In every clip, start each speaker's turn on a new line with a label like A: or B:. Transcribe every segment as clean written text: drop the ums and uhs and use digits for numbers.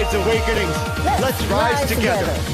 A: tonight's awakenings. Let's rise together.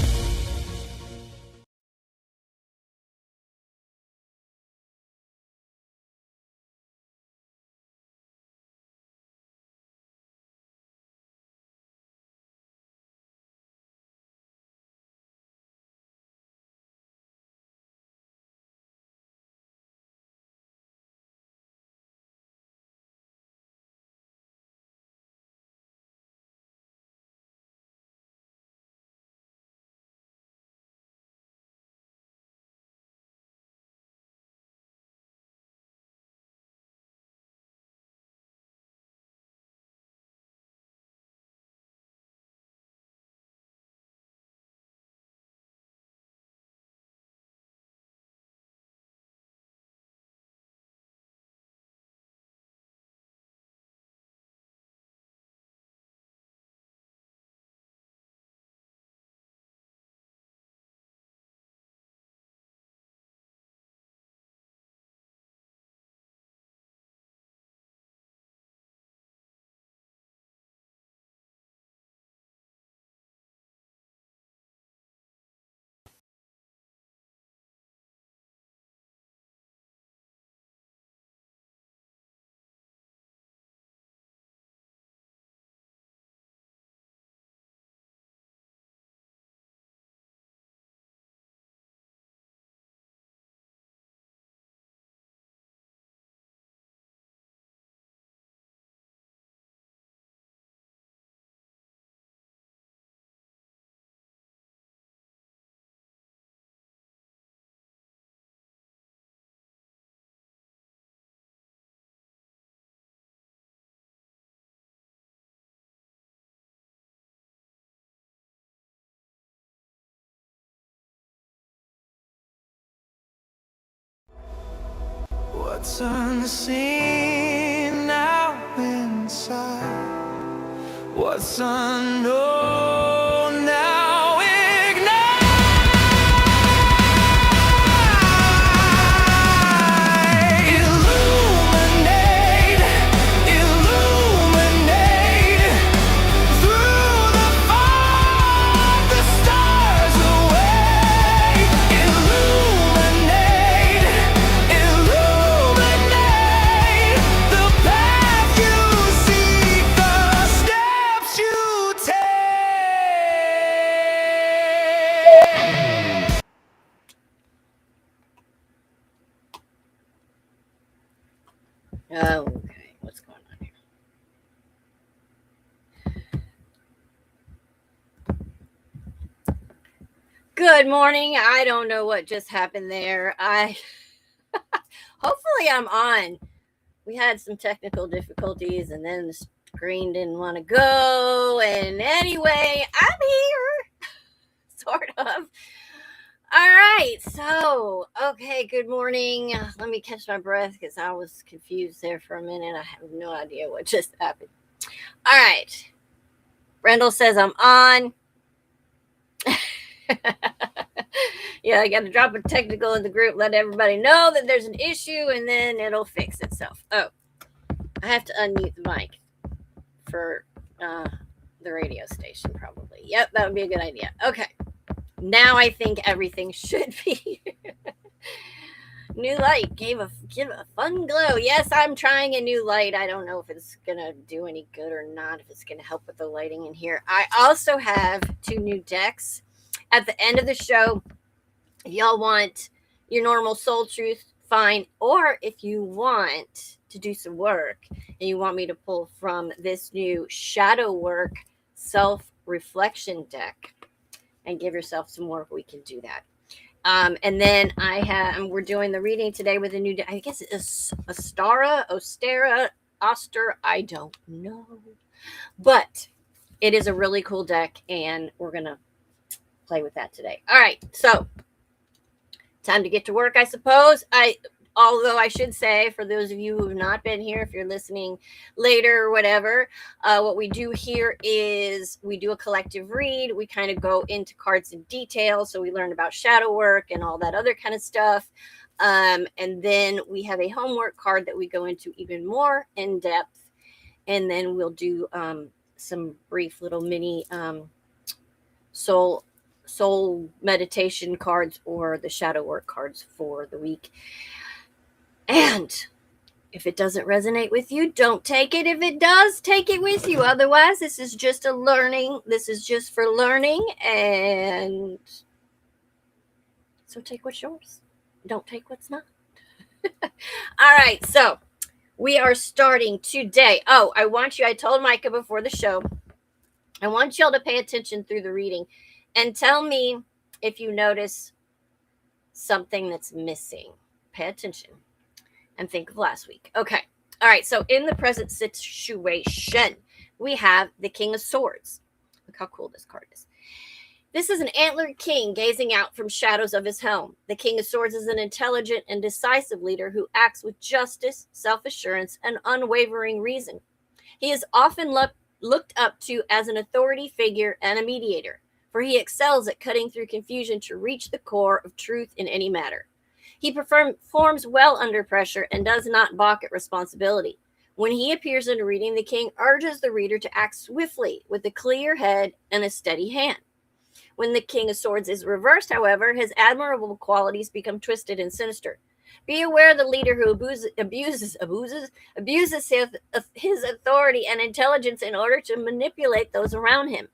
B: What's unseen now inside? What's unknown now ignite? Illuminate, illuminate. Through the fog, the stars away. Illuminate, illuminate. The path you seek, the steps you take.
C: Okay, what's going on here? Good morning. I don't know what just happened there. Hopefully I'm on. We had some technical difficulties and then the screen didn't want to go. And anyway, I'm here. Sort of. All right. So, okay, good morning. Let me catch my breath because I was confused there for a minute. I have no idea what just happened. All right. Brendel says I'm on. Yeah, I got to drop a technical in the group, let everybody know that there's an issue, and then it'll fix itself. Oh, I have to unmute the mic for the radio station, probably. Yep, that would be a good idea. Okay, now I think everything should be. New light give a fun glow. Yes, I'm trying a new light. I don't know if it's gonna do any good or not, if it's gonna help with the lighting in here. I also have 2 new decks. At the end of the show, if y'all want your normal soul truth, fine. Or if you want to do some work and you want me to pull from this new shadow work self-reflection deck and give yourself some work, we can do that. And then we're doing the reading today with a new deck. I guess it's Ostera, Oster, I don't know. But it is a really cool deck, and we're going to play with that today. All right, so time to get to work, I suppose. Although I should say, for those of you who have not been here, if you're listening later or whatever, what we do here is we do a collective read. We kind of go into cards in detail. So we learn about shadow work and all that other kind of stuff. And then we have a homework card that we go into even more in depth. And then we'll do some brief little mini soul meditation cards or the shadow work cards for the week. And if it doesn't resonate with you, don't take it. If it does, take it with you. Otherwise, this is just a learning. This is just for learning. And so take what's yours. Don't take what's not. All right. So we are starting today. Oh, I told Micah before the show, I want y'all to pay attention through the reading and tell me if you notice something that's missing. Pay attention and think of last week. Okay. All right. So in the present situation, we have the King of Swords. Look how cool this card is. This is an antlered king gazing out from shadows of his helm. The King of Swords is an intelligent and decisive leader who acts with justice, self-assurance, and unwavering reason. He is often looked up to as an authority figure and a mediator, for he excels at cutting through confusion to reach the core of truth in any matter. He performs well under pressure and does not balk at responsibility. When he appears in a reading, the king urges the reader to act swiftly with a clear head and a steady hand. When the King of Swords is reversed, however, his admirable qualities become twisted and sinister. Be aware of the leader who abuses his authority and intelligence in order to manipulate those around him.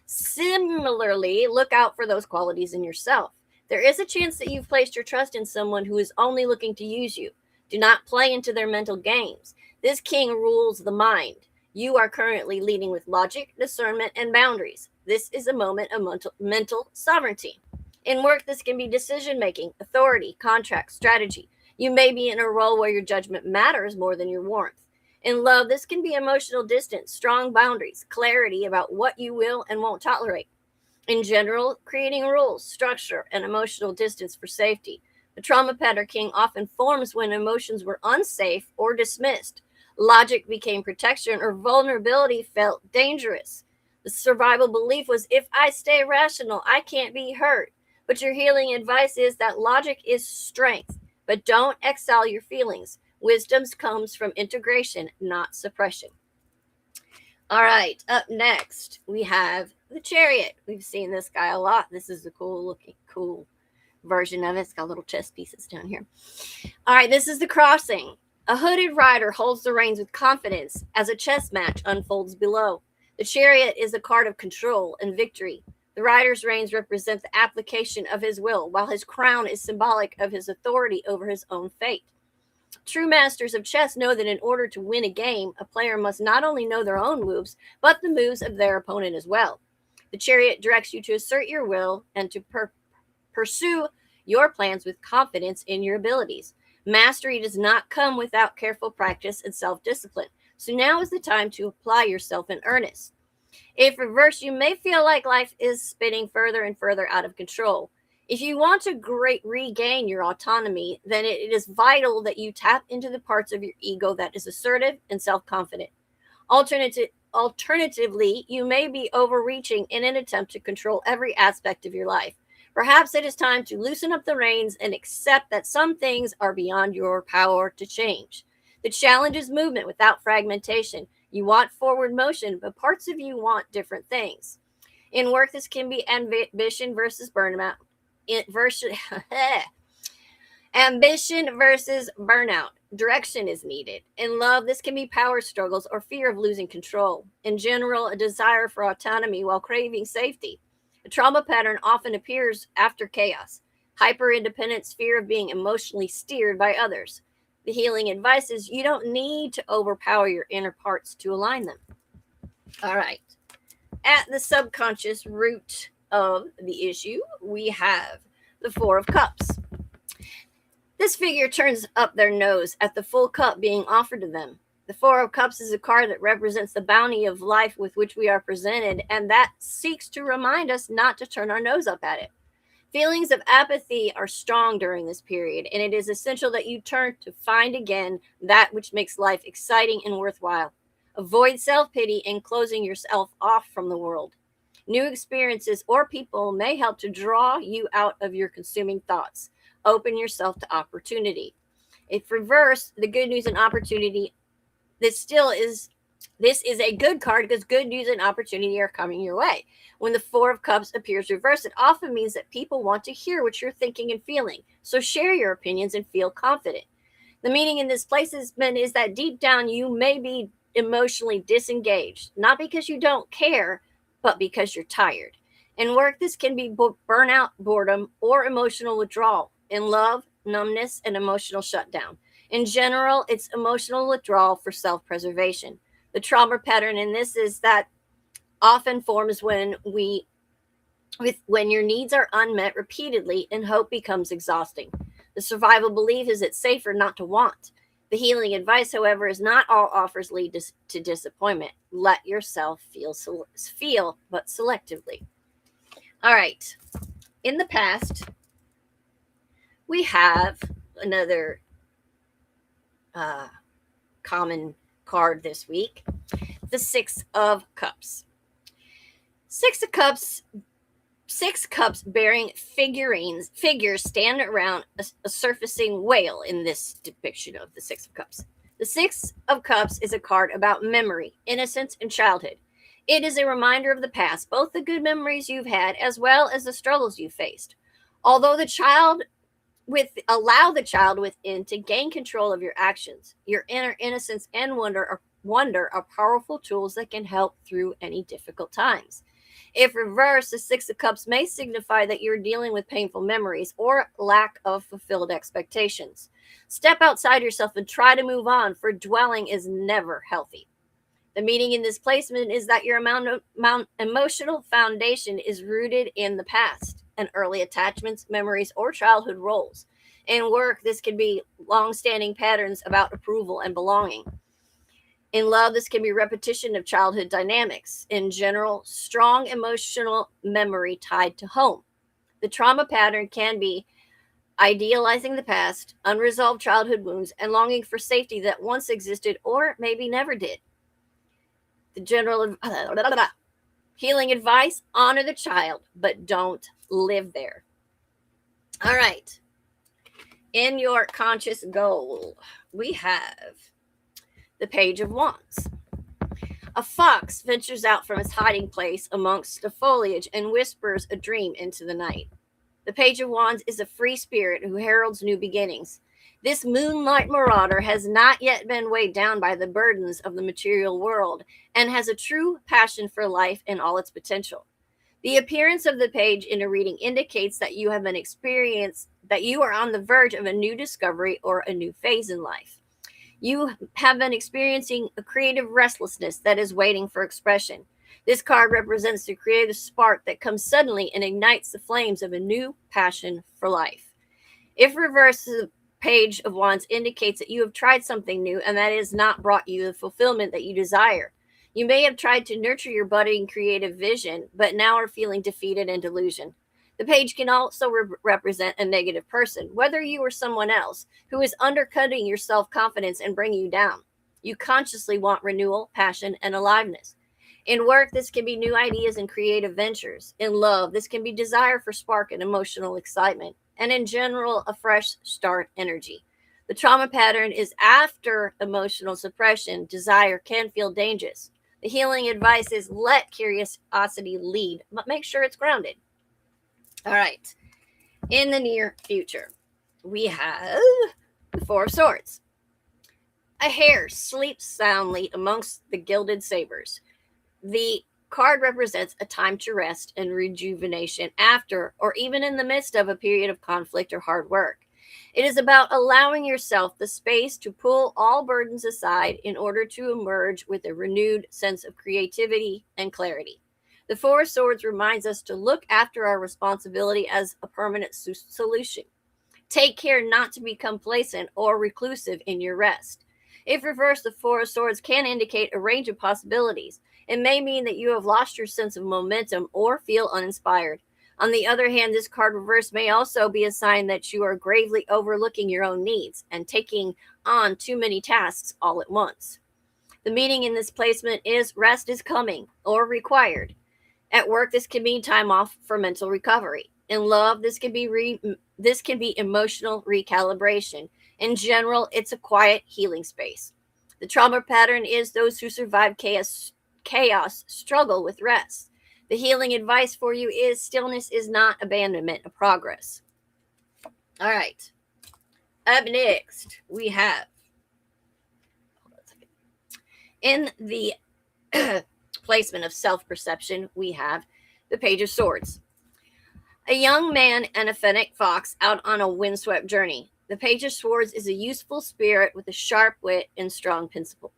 C: Similarly, look out for those qualities in yourself. There is a chance that you've placed your trust in someone who is only looking to use you. Do not play into their mental games. This king rules the mind. You are currently leading with logic, discernment, and boundaries. This is a moment of mental sovereignty. In work, this can be decision-making, authority, contract, strategy. You may be in a role where your judgment matters more than your warmth. In love, this can be emotional distance, strong boundaries, clarity about what you will and won't tolerate. In general, creating rules, structure, and emotional distance for safety. The trauma pattern king often forms when emotions were unsafe or dismissed. Logic became protection or vulnerability felt dangerous. The survival belief was, if I stay rational, I can't be hurt. But your healing advice is that logic is strength, but don't exile your feelings. Wisdom comes from integration, not suppression. All right, up next, we have the Chariot. We've seen this guy a lot. This is a cool version of it. It's got little chess pieces down here. All right, this is the Crossing. A hooded rider holds the reins with confidence as a chess match unfolds below. The Chariot is a card of control and victory. The rider's reins represent the application of his will, while his crown is symbolic of his authority over his own fate. True masters of chess know that in order to win a game, a player must not only know their own moves, but the moves of their opponent as well. The Chariot directs you to assert your will and to pursue your plans with confidence in your abilities. Mastery does not come without careful practice and self-discipline, so now is the time to apply yourself in earnest. If reversed, you may feel like life is spinning further and further out of control. If you want to regain your autonomy, then it is vital that you tap into the parts of your ego that is assertive and self-confident. Alternatively, you may be overreaching in an attempt to control every aspect of your life. Perhaps it is time to loosen up the reins and accept that some things are beyond your power to change. The challenge is movement without fragmentation. You want forward motion, but parts of you want different things. In work, this can be ambition versus burnout. Ambition versus burnout. Direction is needed. In love, this can be power struggles or fear of losing control. In general, a desire for autonomy while craving safety. A trauma pattern often appears after chaos. Hyper-independence, fear of being emotionally steered by others. The healing advice is you don't need to overpower your inner parts to align them. All right. At the subconscious root of the issue, we have the Four of Cups. This figure turns up their nose at the full cup being offered to them. The Four of Cups is a card that represents the bounty of life with which we are presented, and that seeks to remind us not to turn our nose up at it. Feelings of apathy are strong during this period, and it is essential that you turn to find again that which makes life exciting and worthwhile. Avoid self-pity and closing yourself off from the world. New experiences or people may help to draw you out of your consuming thoughts. Open yourself to opportunity. If reversed, the good news and opportunity, this still is This is a good card because good news and opportunity are coming your way. When the Four of Cups appears reversed, it often means that people want to hear what you're thinking and feeling. So share your opinions and feel confident. The meaning in this placement is that deep down you may be emotionally disengaged, not because you don't care, but because you're tired. In work, this can be burnout, boredom, or emotional withdrawal. In love, numbness, and emotional shutdown. In general, it's emotional withdrawal for self preservation. The trauma pattern in this is that often forms when your needs are unmet repeatedly and hope becomes exhausting. The survival belief is it's safer not to want. The healing advice, however, is not all offers lead to disappointment. Let yourself feel, but selectively. All right. In the past, we have another common card this week, the Six of Cups. Six cups bearing figures stand around a surfacing whale in this depiction of the Six of Cups. The Six of Cups is a card about memory, innocence, and childhood. It is a reminder of the past, both the good memories you've had as well as the struggles you faced. Although allow the child within to gain control of your actions. Your inner innocence and wonder are powerful tools that can help through any difficult times. If reversed, the Six of Cups may signify that you're dealing with painful memories or lack of fulfilled expectations. Step outside yourself and try to move on, for dwelling is never healthy. The meaning in this placement is that your emotional foundation is rooted in the past and early attachments, memories, or childhood roles. In work, this can be long-standing patterns about approval and belonging. In love, this can be repetition of childhood dynamics. In general, strong emotional memory tied to home. The trauma pattern can be idealizing the past, unresolved childhood wounds, and longing for safety that once existed or maybe never did. The general healing advice: honor the child, but don't live there. All right. In your conscious goal, we have the Page of Wands. A fox ventures out from its hiding place amongst the foliage and whispers a dream into the night. The Page of Wands is a free spirit who heralds new beginnings. This moonlight marauder has not yet been weighed down by the burdens of the material world and has a true passion for life and all its potential. The appearance of the page in a reading indicates that you are on the verge of a new discovery or a new phase in life. You have been experiencing a creative restlessness that is waiting for expression. This card represents the creative spark that comes suddenly and ignites the flames of a new passion for life. If reversed, the Page of Wands indicates that you have tried something new and that has not brought you the fulfillment that you desire. You may have tried to nurture your budding creative vision, but now are feeling defeated and delusion. The page can also represent a negative person, whether you or someone else, who is undercutting your self-confidence and bringing you down. You consciously want renewal, passion, and aliveness. In work, this can be new ideas and creative ventures. In love, this can be desire for spark and emotional excitement. And in general, a fresh start energy. The trauma pattern is after emotional suppression. Desire can feel dangerous. The healing advice is let curiosity lead, but make sure it's grounded. All right. In the near future, we have the Four of Swords. A hare sleeps soundly amongst the gilded sabers. The card represents a time to rest and rejuvenation after or even in the midst of a period of conflict or hard work. It is about allowing yourself the space to pull all burdens aside in order to emerge with a renewed sense of creativity and clarity. The Four of Swords reminds us to look after our responsibility as a permanent solution. Take care not to be complacent or reclusive in your rest. If reversed, the Four of Swords can indicate a range of possibilities. It may mean that you have lost your sense of momentum or feel uninspired. On the other hand, this card reverse may also be a sign that you are gravely overlooking your own needs and taking on too many tasks all at once. The meaning in this placement is rest is coming or required. At work, this can mean time off for mental recovery. In love, this can be emotional recalibration. In general, it's a quiet healing space. The trauma pattern is those who survive chaos struggle with rest. The healing advice for you is stillness is not abandonment of progress. All right. Up next, we have, in the placement of self-perception, we have the Page of Swords. A young man and a fennec fox out on a windswept journey. The Page of Swords is a useful spirit with a sharp wit and strong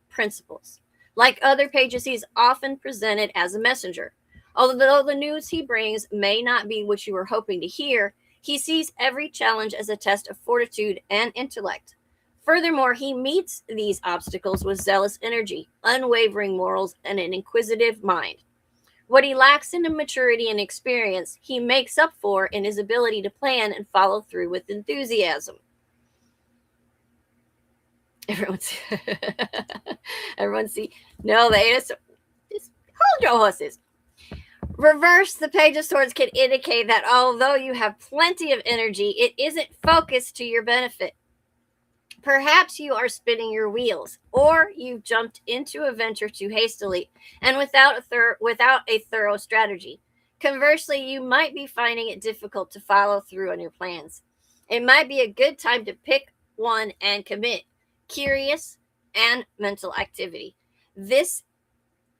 C: principles. Like other pages, he is often presented as a messenger. Although the news he brings may not be what you were hoping to hear, he sees every challenge as a test of fortitude and intellect. Furthermore, he meets these obstacles with zealous energy, unwavering morals, and an inquisitive mind. What he lacks in maturity and experience, he makes up for in his ability to plan and follow through with enthusiasm. Everyone see? No, they just hold your horses. Reverse, the Page of Swords can indicate that although you have plenty of energy, it isn't focused to your benefit. Perhaps you are spinning your wheels, or you've jumped into a venture too hastily and without a thorough strategy. Conversely, you might be finding it difficult to follow through on your plans. It might be a good time to pick one and commit. Curious and mental activity. That's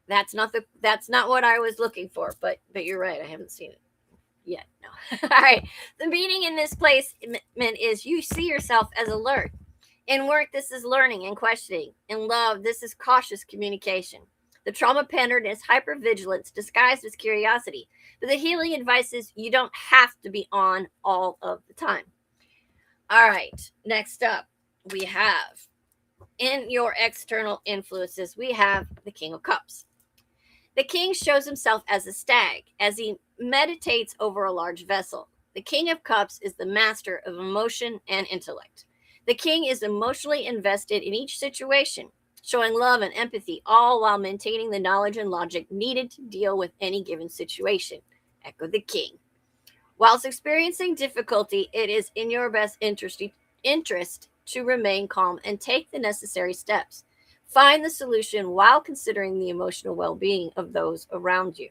C: not what I was looking for, but you're right. I haven't seen it yet. No. All right. The meaning in this placement is you see yourself as alert. In work, this is learning and questioning. In love, this is cautious communication. The trauma pattern is hypervigilance disguised as curiosity. But the healing advice is you don't have to be on all of the time. All right. Next up, we have in your external influences, we have the King of Cups. The king shows himself as a stag as he meditates over a large vessel. The King of Cups is the master of emotion and intellect. The king is emotionally invested in each situation, showing love and empathy, all while maintaining the knowledge and logic needed to deal with any given situation. Echo the king. Whilst experiencing difficulty, it is in your best interest to remain calm and take the necessary steps. Find the solution while considering the emotional well-being of those around you.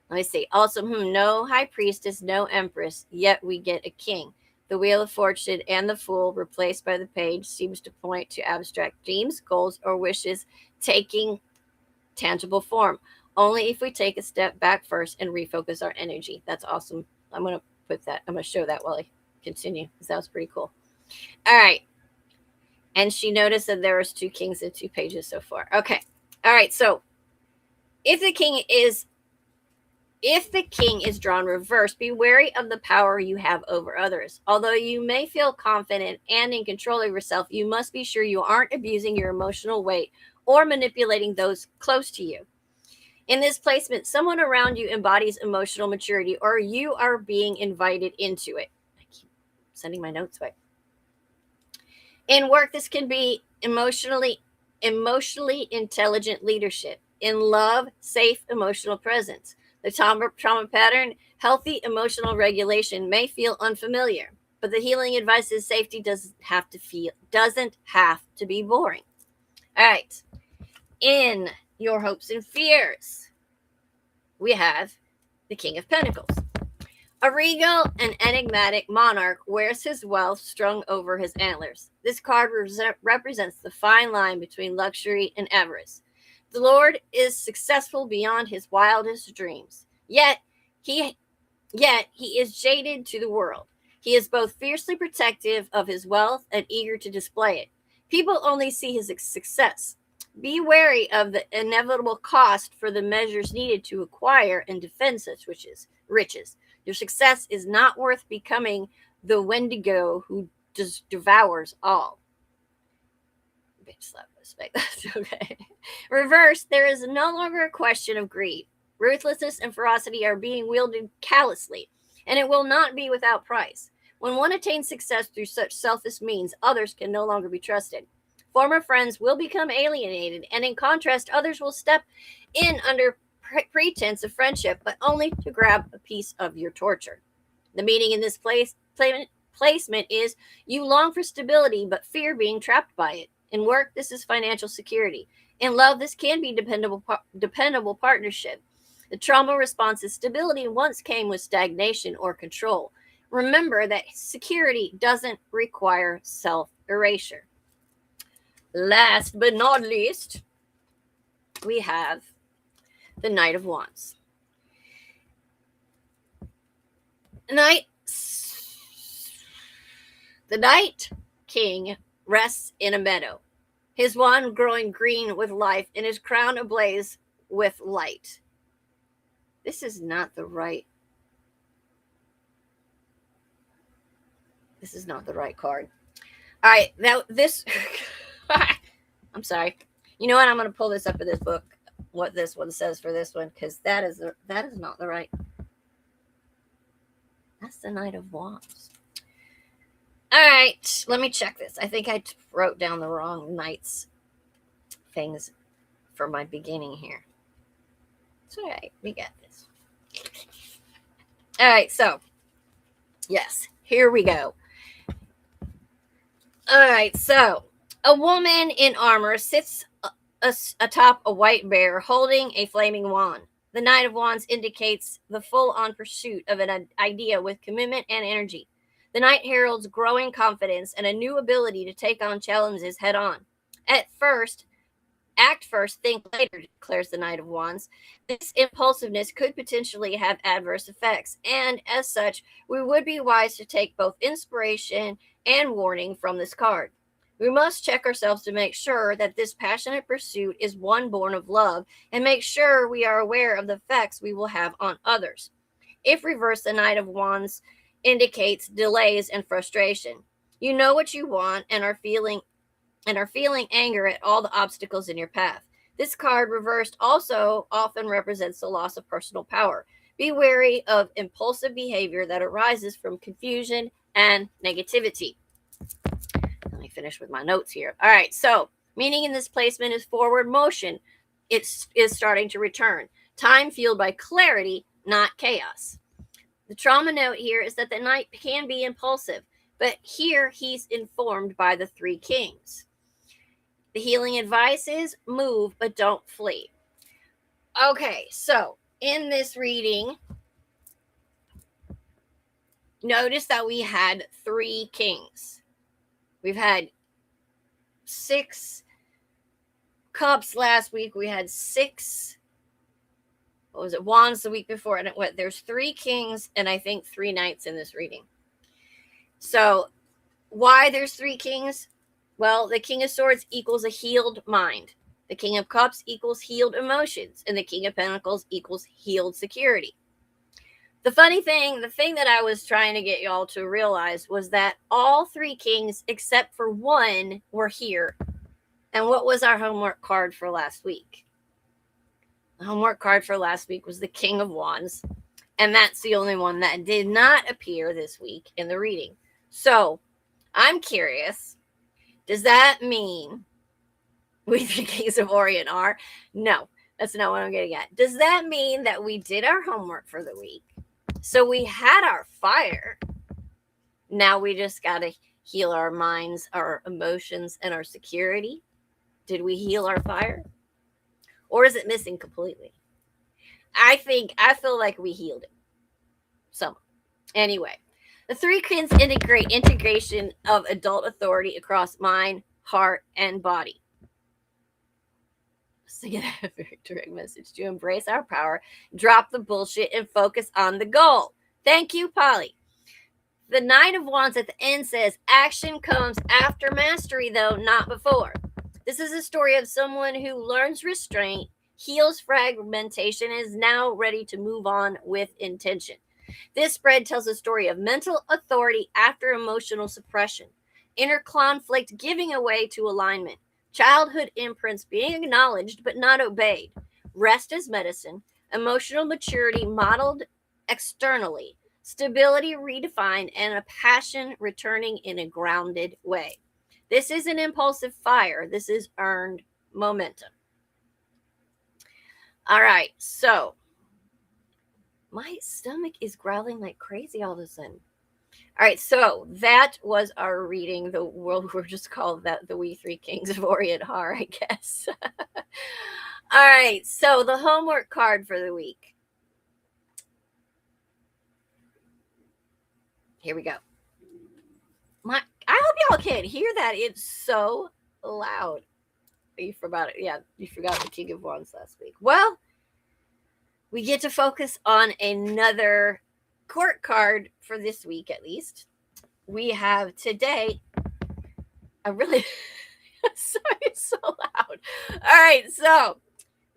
C: Let me see. Also, no high priestess, no empress, yet we get a king. The Wheel of Fortune and the Fool, replaced by the Page, seems to point to abstract dreams, goals, or wishes taking tangible form. Only if we take a step back first and refocus our energy. That's awesome. I'm going to show that while I continue, because that was pretty cool. All right. And she noticed that there was 2 kings and 2 pages so far. Okay. All right. So if the king is drawn reverse, be wary of the power you have over others. Although you may feel confident and in control of yourself, you must be sure you aren't abusing your emotional weight or manipulating those close to you. In this placement, someone around you embodies emotional maturity, or you are being invited into it. I keep sending my notes away. In work, this can be emotionally intelligent leadership. In love, safe emotional presence. The trauma pattern, healthy emotional regulation may feel unfamiliar, but the healing advice is safety doesn't have to be boring. All right. In your hopes and fears, we have the King of Pentacles. A regal and enigmatic monarch wears his wealth strung over his antlers. This card represents the fine line between luxury and avarice. The Lord is successful beyond his wildest dreams. Yet he is jaded to the world. He is both fiercely protective of his wealth and eager to display it. People only see his success. Be wary of the inevitable cost for the measures needed to acquire and defend such riches. Your success is not worth becoming the Wendigo who just devours all. Bitch slap respect. That's okay. Reverse, there is no longer a question of greed. Ruthlessness and ferocity are being wielded callously, and it will not be without price. When one attains success through such selfish means, others can no longer be trusted. Former friends will become alienated, and in contrast, others will step in under pretense of friendship, but only to grab a piece of your torture. The meaning in this placement is you long for stability, but fear being trapped by it. In work, this is financial security. In love, this can be dependable partnership. The trauma response is stability once came with stagnation or control. Remember that security doesn't require self-erasure. Last but not least, we have the Knight of Wands. The Night King rests in a meadow, his wand growing green with life and his crown ablaze with light. This is not the right. This is not the right card. All right, now this. I'm sorry. You know what? I'm going to pull this up in this book. What this one says for this one, because that is not the right. That's the Knight of Wands. All right, let me check this. I think I wrote down the wrong knight's things for my beginning here. It's all right. We got this. All right, so yes, here we go. All right, so a woman in armor sits atop a white bear holding a flaming wand. The Knight of Wands indicates the full-on pursuit of an idea with commitment and energy. The Knight heralds growing confidence and a new ability to take on challenges head-on. Act first, think later, declares the Knight of Wands. This impulsiveness could potentially have adverse effects, and as such, we would be wise to take both inspiration and warning from this card. We must check ourselves to make sure that this passionate pursuit is one born of love and make sure we are aware of the effects we will have on others. If reversed, the Knight of Wands indicates delays and frustration. You know what you want and are feeling anger at all the obstacles in your path. This card reversed also often represents the loss of personal power. Be wary of impulsive behavior that arises from confusion and negativity. Let me finish with my notes here. All right, so meaning in this placement is forward motion. It is starting to return. Time fueled by clarity, not chaos. The trauma note here is that the knight can be impulsive, but here he's informed by the three kings. The healing advice is move, but don't flee. Okay, so in this reading, notice that we had three kings. We've had 6 cups last week. We had 6, wands the week before. And there's 3 kings and I think 3 knights in this reading. So why there's 3 kings? Well, the King of Swords equals a healed mind. The King of Cups equals healed emotions. And the King of Pentacles equals healed security. The funny thing, the thing that I was trying to get y'all to realize was that all 3 kings, except for one, were here. And what was our homework card for last week? The homework card for last week was the King of Wands. And that's the only one that did not appear this week in the reading. So, I'm curious, does that mean we the Kings of Orient are? No, that's not what I'm getting at. Does that mean that we did our homework for the week? So we had our fire. Now we just got to heal our minds, our emotions, and our security. Did we heal our fire? Or is it missing completely? I feel like we healed it. So, anyway, the 3 kings integrate integration of adult authority across mind, heart, and body. So get a very direct message to embrace our power, drop the bullshit, and focus on the goal. Thank you, Polly. The Knight of Wands at the end says, action comes after mastery, though, not before. This is a story of someone who learns restraint, heals fragmentation, and is now ready to move on with intention. This spread tells a story of mental authority after emotional suppression, inner conflict giving away to alignment, childhood imprints being acknowledged but not obeyed, rest as medicine, emotional maturity modeled externally, stability redefined, and a passion returning in a grounded way. This is an impulsive fire. This is earned momentum. All right, so my stomach is growling like crazy all of a sudden. All right, so that was our reading. The world we're just called that the We Three Kings of Orient Har, I guess. All right, so the homework card for the week. Here we go. I hope y'all can't hear that. It's so loud. You forgot it. Yeah, you forgot the King of Wands last week. Well, we get to focus on another court card for this week, at least. We have today a really sorry, it's so loud. All right, so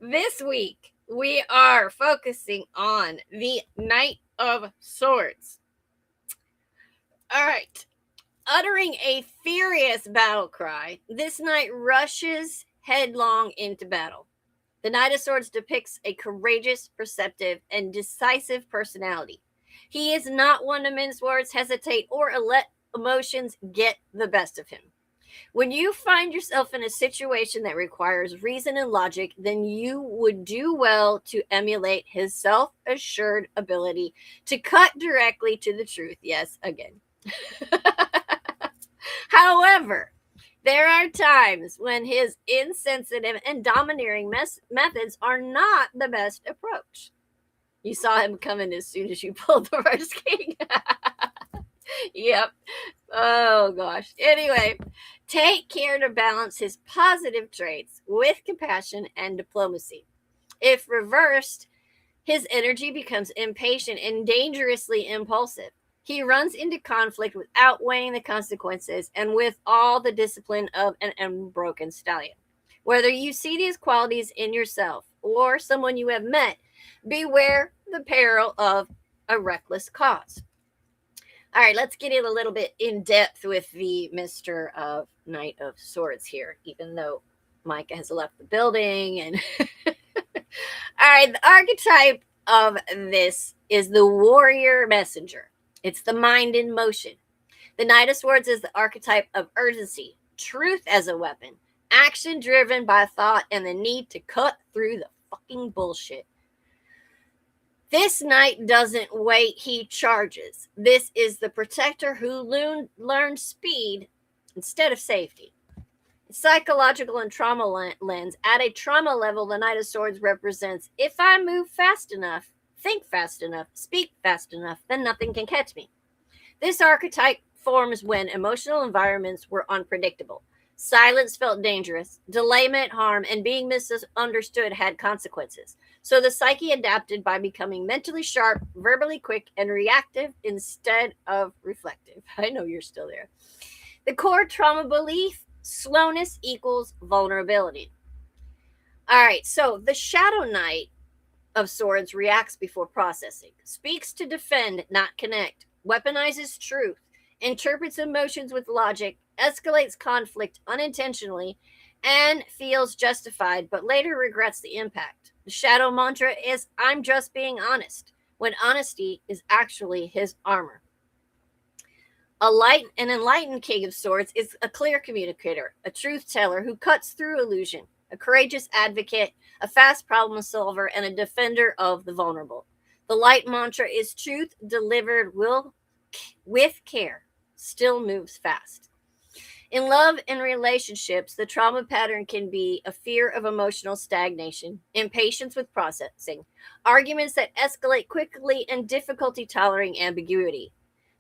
C: this week we are focusing on the Knight of Swords. All right. Uttering a furious battle cry, this knight rushes headlong into battle. The Knight of Swords depicts a courageous, perceptive, and decisive personality. He is not one to mince words, hesitate, or let emotions get the best of him. When you find yourself in a situation that requires reason and logic, then you would do well to emulate his self-assured ability to cut directly to the truth. Yes, again. However, there are times when his insensitive and domineering methods are not the best approach. You saw him coming as soon as you pulled the first king. Yep. Oh, gosh. Anyway, take care to balance his positive traits with compassion and diplomacy. If reversed, his energy becomes impatient and dangerously impulsive. He runs into conflict without weighing the consequences and with all the discipline of an unbroken stallion. Whether you see these qualities in yourself or someone you have met, beware the peril of a reckless cause. All right, let's get in a little bit in depth with the Mr. Knight of Swords here, even though Micah has left the building. And all right, the archetype of this is the warrior messenger. It's the mind in motion. The Knight of Swords is the archetype of urgency, truth as a weapon, action driven by thought, and the need to cut through the fucking bullshit. This knight doesn't wait, he charges. This is the protector who learns speed instead of safety. Psychological and trauma lens. At a trauma level, the Knight of Swords represents, if I move fast enough, think fast enough, speak fast enough, then nothing can catch me. This archetype forms when emotional environments were unpredictable. Silence felt dangerous, delay meant harm, and being misunderstood had consequences. So the psyche adapted by becoming mentally sharp, verbally quick, and reactive instead of reflective. I know you're still there. The core trauma belief, slowness equals vulnerability. All right, so the Shadow Knight of Swords reacts before processing, speaks to defend, not connect, weaponizes truth, interprets emotions with logic, escalates conflict unintentionally, and feels justified, but later regrets the impact. The shadow mantra is, I'm just being honest, when honesty is actually his armor. An enlightened King of Swords is a clear communicator, a truth teller who cuts through illusion, a courageous advocate, a fast problem solver, and a defender of the vulnerable. The light mantra is truth delivered with care, still moves fast. In love and relationships, the trauma pattern can be a fear of emotional stagnation, impatience with processing, arguments that escalate quickly, and difficulty tolerating ambiguity.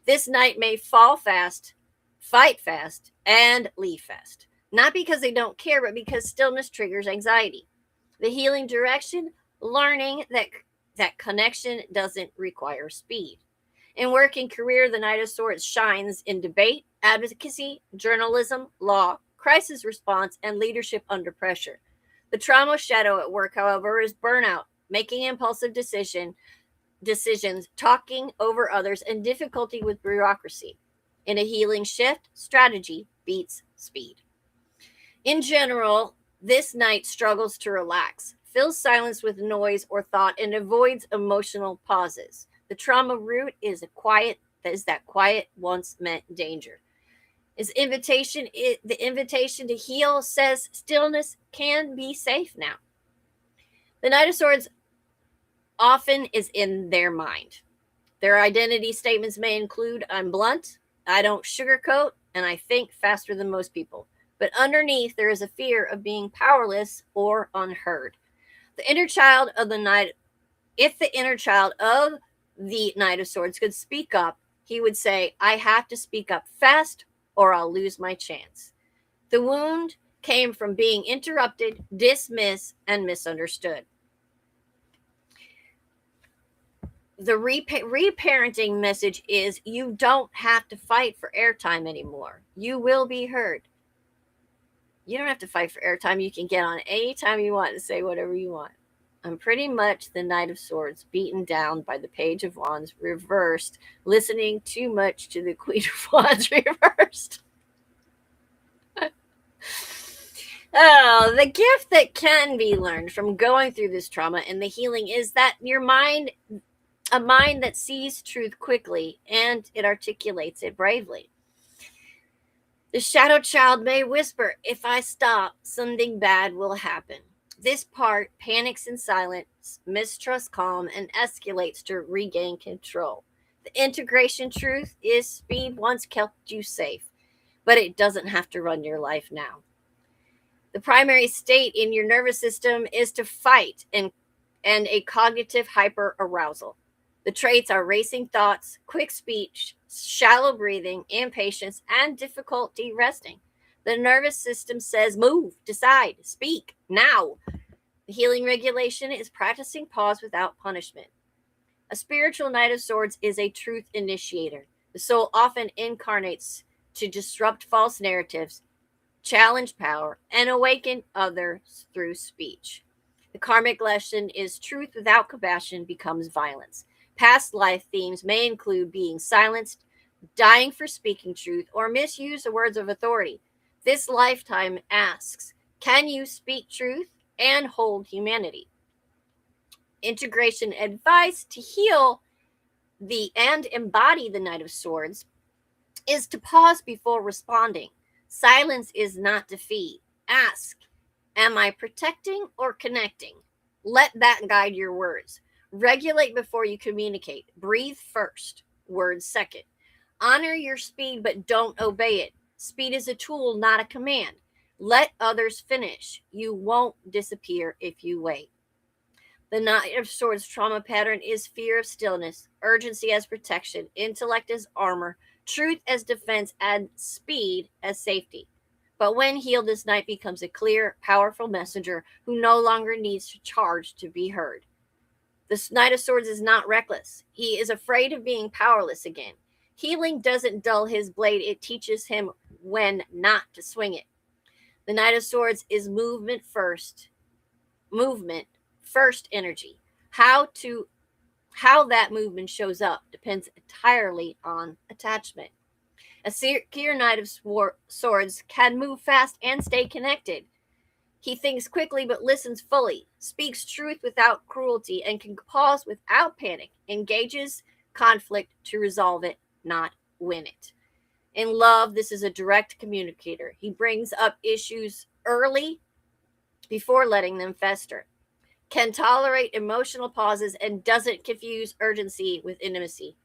C: This knight may fall fast, fight fast, and leave fast. Not because they don't care, but because stillness triggers anxiety. The healing direction, learning that connection doesn't require speed. In work and career, the Knight of Swords shines in debate, advocacy, journalism, law, crisis response, and leadership under pressure. The trauma shadow at work, however, is burnout, making impulsive decisions, talking over others, and difficulty with bureaucracy. In a healing shift, strategy beats speed. In general, this knight struggles to relax, fills silence with noise or thought, and avoids emotional pauses. The trauma root is that quiet once meant danger. The invitation to heal says stillness can be safe now. The Knight of Swords often is in their mind. Their identity statements may include, I'm blunt, I don't sugarcoat, and I think faster than most people. But underneath, there is a fear of being powerless or unheard. The inner child of the Knight, if the inner child of the Knight of Swords could speak up, he would say, I have to speak up fast or I'll lose my chance. The wound came from being interrupted, dismissed, and misunderstood. The reparenting message is you don't have to fight for airtime anymore. You will be heard. You don't have to fight for airtime. You can get on anytime you want and say whatever you want. I'm pretty much the Knight of Swords, beaten down by the Page of Wands reversed, listening too much to the Queen of Wands reversed. Oh, the gift that can be learned from going through this trauma and the healing is that your mind, a mind that sees truth quickly and it articulates it bravely. The shadow child may whisper, if I stop, something bad will happen. This part panics in silence, mistrusts calm, and escalates to regain control. The integration truth is speed once kept you safe, but it doesn't have to run your life now. The primary state in your nervous system is to fight and a cognitive hyperarousal. The traits are racing thoughts, quick speech, shallow breathing, impatience, and difficulty resting. The nervous system says, move, decide, speak, now. The healing regulation is practicing pause without punishment. A spiritual Knight of Swords is a truth initiator. The soul often incarnates to disrupt false narratives, challenge power, and awaken others through speech. The karmic lesson is truth without compassion becomes violence. Past life themes may include being silenced, dying for speaking truth, or misuse the words of authority. This lifetime asks, can you speak truth and hold humanity? Integration advice to heal and embody the Knight of Swords is to pause before responding. Silence is not defeat. Ask, am I protecting or connecting? Let that guide your words. Regulate before you communicate. Breathe first, words second. Honor your speed, but don't obey it. Speed is a tool, not a command. Let others finish. You won't disappear if you wait. The Knight of Swords trauma pattern is fear of stillness, urgency as protection, intellect as armor, truth as defense, and speed as safety. But when healed, this knight becomes a clear, powerful messenger who no longer needs to charge to be heard. The Knight of Swords is not reckless. He is afraid of being powerless again. Healing doesn't dull his blade. It teaches him when not to swing it. The Knight of Swords is movement first energy. How that movement shows up depends entirely on attachment. A secure Knight of Swords can move fast and stay connected. He thinks quickly but listens fully, speaks truth without cruelty, and can pause without panic, engages conflict to resolve it, not win it. In love, this is a direct communicator. He brings up issues early before letting them fester, can tolerate emotional pauses, and doesn't confuse urgency with intimacy.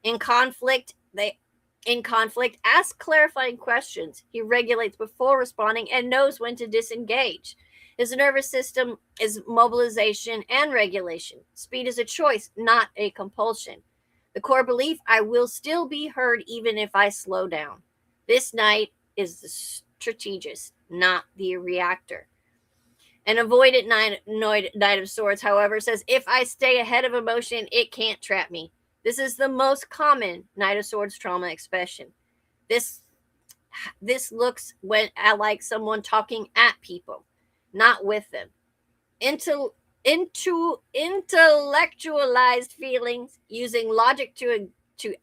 C: In conflict, ask clarifying questions. He regulates before responding and knows when to disengage. His nervous system is mobilization and regulation. Speed is a choice, not a compulsion. The core belief, I will still be heard even if I slow down. This knight is the strategist, not the reactor. An avoidant Knight of Swords, however, says, if I stay ahead of emotion, it can't trap me. This is the most common Knight of Swords trauma expression. This looks like someone talking at people, not with them. Into intellectualized feelings, using logic to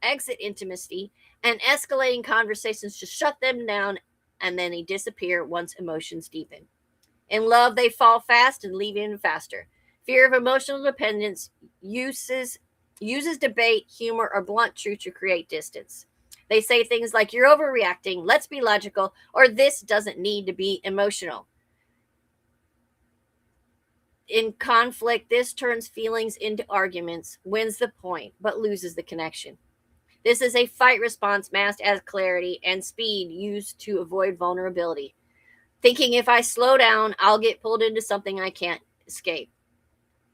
C: exit intimacy, and escalating conversations to shut them down, and then they disappear once emotions deepen. In love, they fall fast and leave even faster. Fear of emotional dependence uses debate, humor, or blunt truth to create distance. They say things like, you're overreacting, let's be logical, or this doesn't need to be emotional. In conflict, this turns feelings into arguments, wins the point, but loses the connection. This is a fight response masked as clarity and speed used to avoid vulnerability. Thinking if I slow down, I'll get pulled into something I can't escape.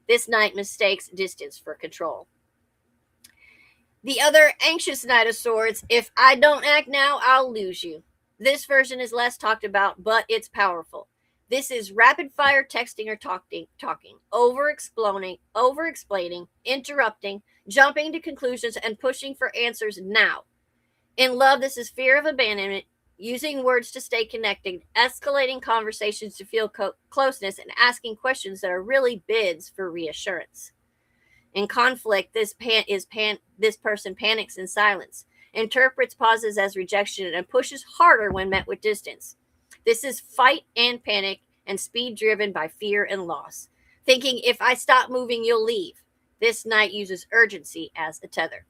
C: This knight mistakes distance for control. The other anxious Knight of Swords, if I don't act now, I'll lose you. This version is less talked about, but it's powerful. This is rapid fire texting or talking, over explaining, interrupting, jumping to conclusions, and pushing for answers now. In love, this is fear of abandonment, using words to stay connected, escalating conversations to feel closeness, and asking questions that are really bids for reassurance. In conflict, this person panics in silence, interprets pauses as rejection, and pushes harder when met with distance. This is fight and panic and speed driven by fear and loss. Thinking if I stop moving, you'll leave. This knight uses urgency as a tether.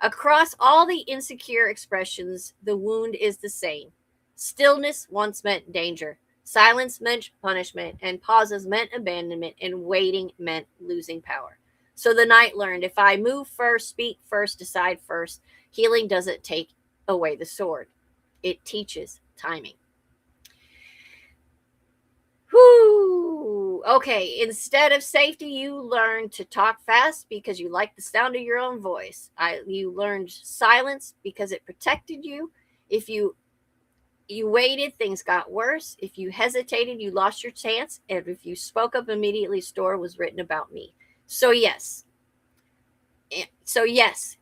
C: Across all the insecure expressions, the wound is the same. Stillness once meant danger. Silence meant punishment, and pauses meant abandonment, and waiting meant losing power. So the knight learned, if I move first, speak first, decide first, healing doesn't take away the sword. It teaches timing. Whoo! Okay, instead of safety, you learned to talk fast because you like the sound of your own voice. You learned silence because it protected you. If you waited, things got worse. If you hesitated, you lost your chance. And if you spoke up immediately, story was written about me. So yes,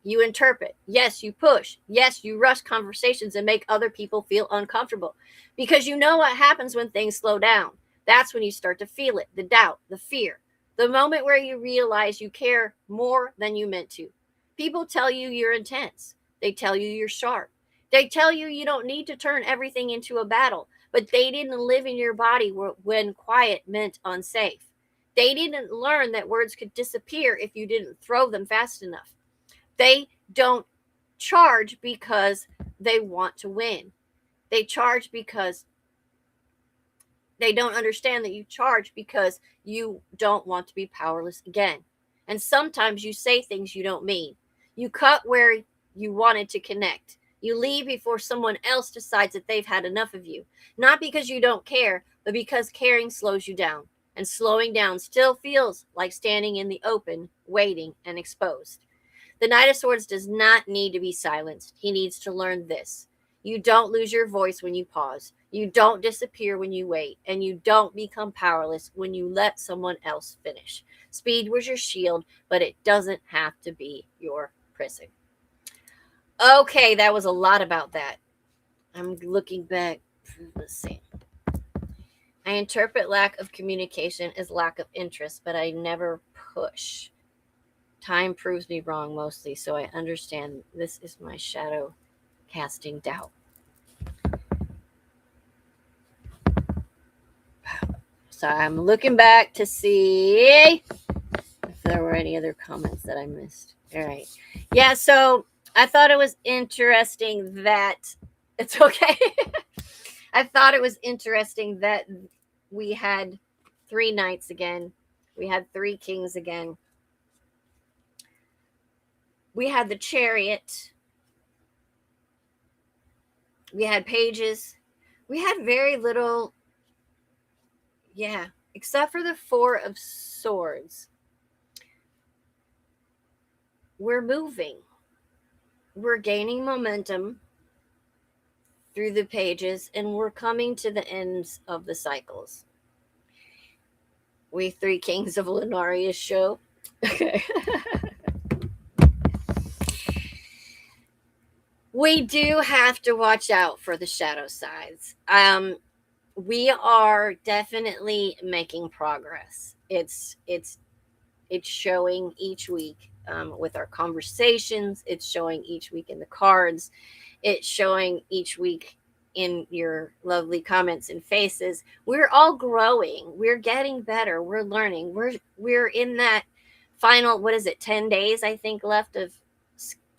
C: you interpret. Yes, you push. Yes, you rush conversations and make other people feel uncomfortable. Because you know what happens when things slow down. That's when you start to feel it, the doubt, the fear, the moment where you realize you care more than you meant to. People tell you you're intense. They tell you you're sharp. They tell you you don't need to turn everything into a battle, but they didn't live in your body when quiet meant unsafe. They didn't learn that words could disappear if you didn't throw them fast enough. They don't charge because they want to win. They charge because they don't understand that you charge because you don't want to be powerless again. And sometimes you say things you don't mean. You cut where you wanted to connect. You leave before someone else decides that they've had enough of you. Not because you don't care, but because caring slows you down. And slowing down still feels like standing in the open, waiting and exposed. The Knight of Swords does not need to be silenced. He needs to learn this. You don't lose your voice when you pause. You don't disappear when you wait. And you don't become powerless when you let someone else finish. Speed was your shield, but it doesn't have to be your prison. Okay, that was a lot about that. I'm looking back. Let's see. I interpret lack of communication as lack of interest, but I never push. Time proves me wrong mostly, so I understand this is my shadow casting doubt. So I'm looking back to see if there were any other comments that I missed. All right. Yeah, so I thought it was interesting that it's okay. I thought it was interesting that we had 3 knights again. We had 3 kings again. We had the chariot. We had pages. We had very little, except for the 4 of swords. We're moving. We're gaining momentum through the pages, and we're coming to the ends of the cycles. We 3 Kings of Lunaria show. Okay. We do have to watch out for the shadow sides. We are definitely making progress. It's showing each week with our conversations. It's showing each week in the cards. It's showing each week in your lovely comments and faces. We're all growing. We're getting better. We're learning. We're in that final, 10 days, I think, left of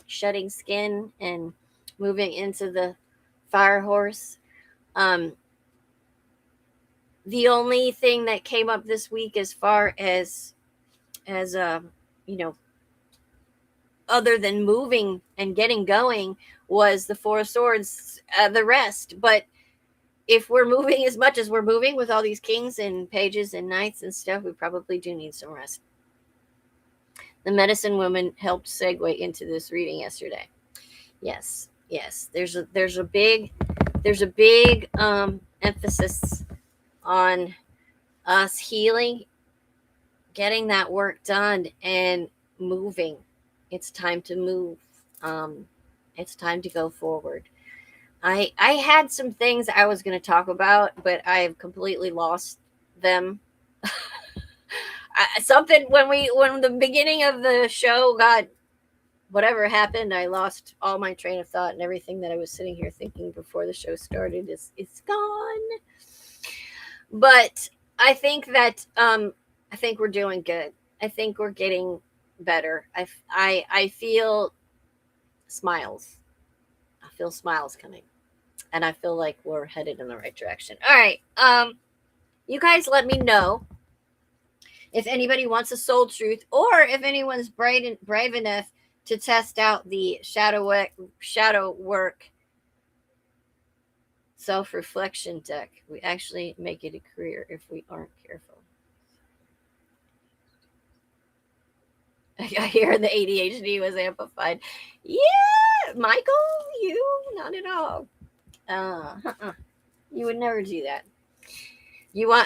C: shedding skin and moving into the fire horse. The only thing that came up this week as far as you know, other than moving and getting going, was the Four of Swords. The rest, but if we're moving as much as we're moving with all these kings and pages and knights and stuff, we probably do need some rest. The medicine woman helped segue into this reading yesterday. Yes, there's a big emphasis on us healing, getting that work done, and moving. It's time to move. It's time to go forward. I had some things I was going to talk about, but I have completely lost them. Something when the beginning of the show got, whatever happened, I lost all my train of thought, and everything that I was sitting here thinking before the show started it's gone. But I think that I think we're doing good. I think we're getting better. I feel smiles. I feel smiles coming. And I feel like we're headed in the right direction. All right. You guys let me know if anybody wants a soul truth, or if anyone's brave enough to test out the shadow work self-reflection deck. We actually make it a career if we aren't careful. I hear the ADHD was amplified. Yeah, Michael, you not at all. You would never do that. You're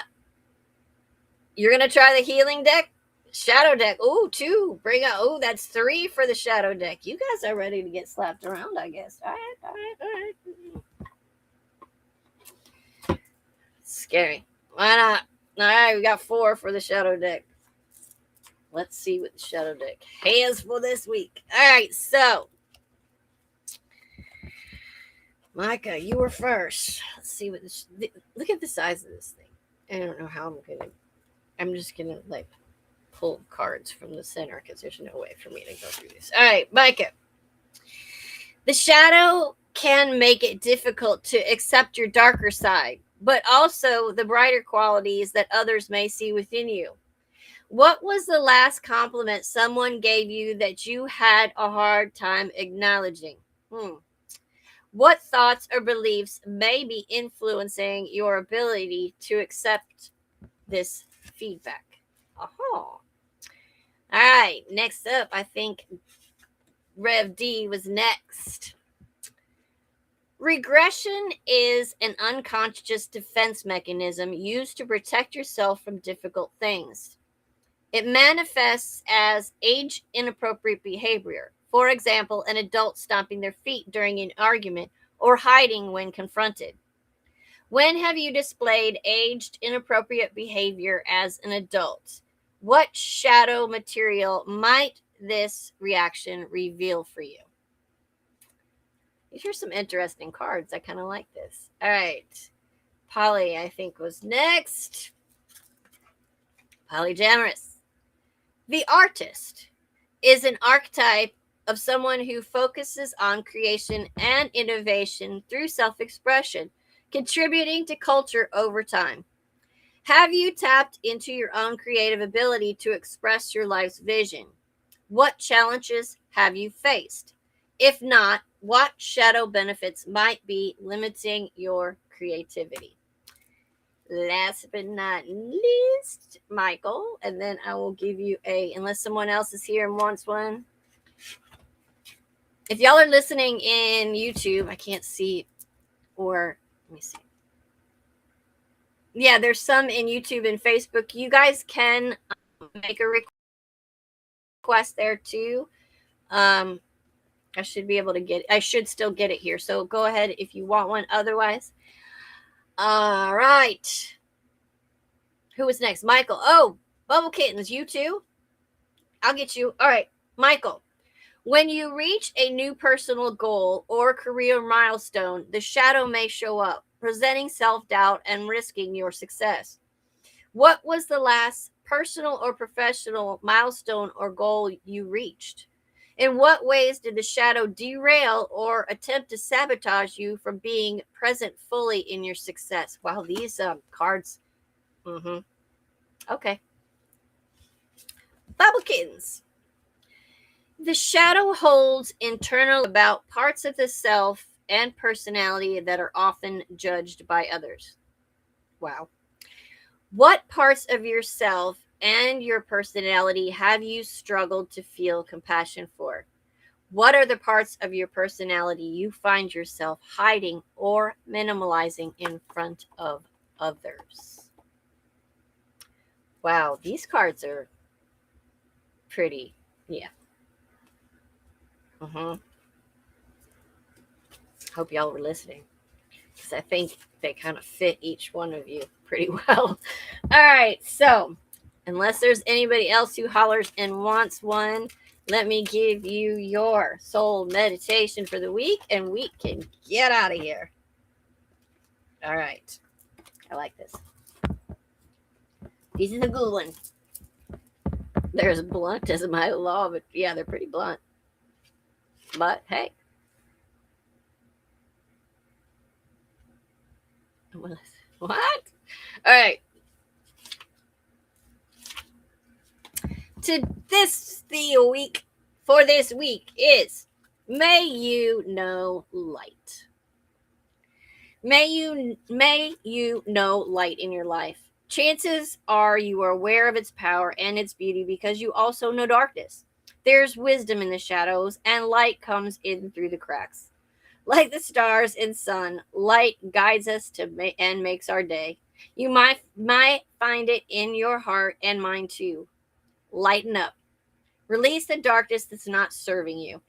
C: gonna try the healing deck, shadow deck. Oh, 2. Bring out. Oh, that's 3 for the shadow deck. You guys are ready to get slapped around, I guess. All right. Scary. Why not? All right, we got 4 for the shadow deck. Let's see what the shadow deck has for this week. All right, so Micah, you were first. Let's see what look at the size of this thing. I don't know how I'm just gonna like pull cards from the center because there's no way for me to go through this. All right, Micah. The shadow can make it difficult to accept your darker side, but also the brighter qualities that others may see within you. What was the last compliment someone gave you that you had a hard time acknowledging? What thoughts or beliefs may be influencing your ability to accept this feedback? All right, next up, I think Rev D was next. Regression is an unconscious defense mechanism used to protect yourself from difficult things. It manifests as age-inappropriate behavior. For example, an adult stomping their feet during an argument or hiding when confronted. When have you displayed aged, inappropriate behavior as an adult? What shadow material might this reaction reveal for you? Here's some interesting cards. I kind of like this. All right. Polly, I think, was next. Polyamorous. The artist is an archetype of someone who focuses on creation and innovation through self-expression, contributing to culture over time. Have you tapped into your own creative ability to express your life's vision? What challenges have you faced? If not, what shadow benefits might be limiting your creativity? Last but not least, Michael, and then I will give you unless someone else is here and wants one. If y'all are listening in YouTube, I can't see, or let me see. Yeah, there's some in YouTube and Facebook. You guys can make a request there too. I should be able to I should still get it here. So go ahead if you want one. Otherwise, all right. Who was next? Michael. Oh, Bubble Kittens, you too? I'll get you. All right, Michael. When you reach a new personal goal or career milestone, the shadow may show up, presenting self-doubt and risking your success. What was the last personal or professional milestone or goal you reached? In what ways did the shadow derail or attempt to sabotage you from being present fully in your success? Wow, these cards Mm-hmm. Okay. Bubble kittens. The shadow holds internal about parts of the self and personality that are often judged by others. Wow. What parts of yourself and your personality have you struggled to feel compassion for? What are the parts of your personality you find yourself hiding or minimalizing in front of others? Wow, these cards are pretty. Yeah. Hope y'all were listening, because I think they kind of fit each one of you pretty well. All right, so unless there's anybody else who hollers and wants one, let me give you your soul meditation for the week, and we can get out of here. All right. I like this. These are the good ones. They're as blunt as my law, but yeah, they're pretty blunt. But hey. What? All right. The week for this week is may you know light. May you know light in your life. Chances are you are aware of its power and its beauty because you also know darkness. There's wisdom in the shadows, and light comes in through the cracks. Like the stars and sun, light guides us and makes our day. You might find it in your heart and mind too. Lighten up. Release the darkness that's not serving you.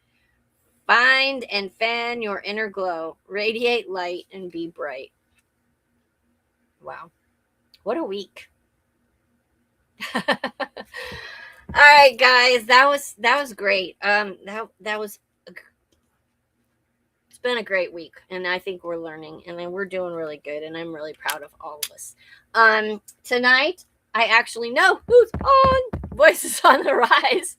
C: Find and fan your inner glow. Radiate light and be bright. Wow. What a week. All right, guys. That was great. That was it's been a great week, and I think we're learning, and then we're doing really good, and I'm really proud of all of us. Tonight I actually know who's on Voices on the Rise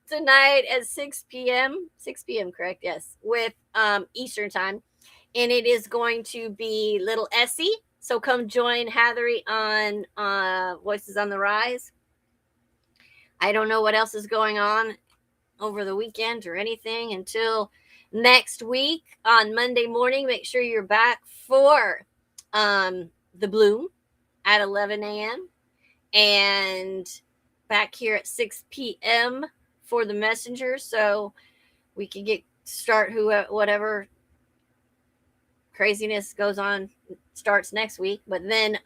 C: tonight at 6 p.m. 6 p.m. correct? Yes, with Eastern time, and it is going to be Little Essie. So come join Hathery on Voices on the Rise. I don't know what else is going on over the weekend or anything until next week on Monday morning. Make sure you're back for the Bloom at 11 a.m. and back here at 6 p.m. for the Messenger, so we can start whatever craziness goes on starts next week. But then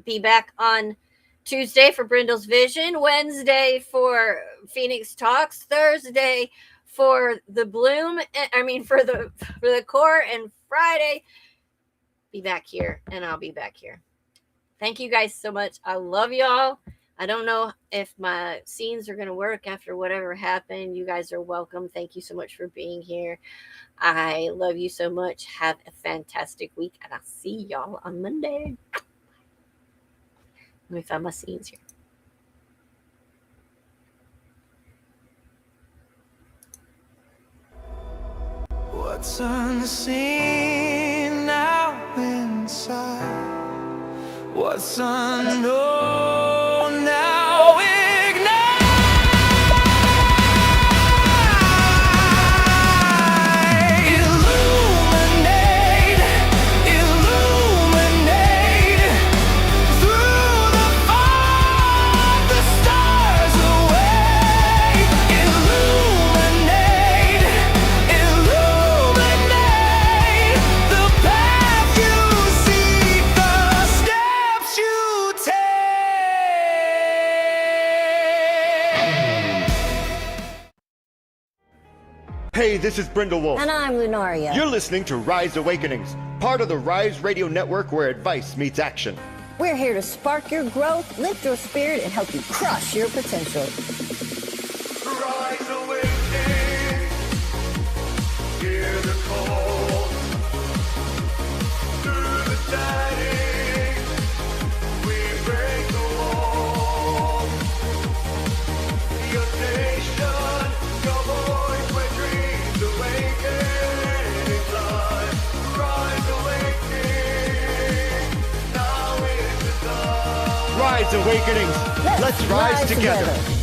C: be back on Tuesday for Brindle's Vision, Wednesday for Phoenix Talks, Thursday for the Bloom, for the core, and Friday be back here, and I'll be back here. Thank you guys so much. I love y'all. I don't know if my scenes are going to work after whatever happened. You guys are welcome. Thank you so much for being here. I love you so much. Have a fantastic week, and I'll see y'all on Monday. Let me find my scenes here.
B: What's unseen now inside? What's unknown now ignite? Illuminate, illuminate. Through the fog, the stars away. Illuminate, illuminate. The path you seek, the steps you take.
A: Hey, this is Brindle Wolf.
D: And I'm Lunaria.
A: You're listening to Rise Awakenings, part of the Rise Radio Network where advice meets action.
D: We're here to spark your growth, lift your spirit, and help you crush your potential.
B: Rise awakening, hear the call. Through the static, we break the wall. Your station, your voice where dreams awaken in time. Rise awakening, now is the time.
A: Rise Awakenings. Let's rise together.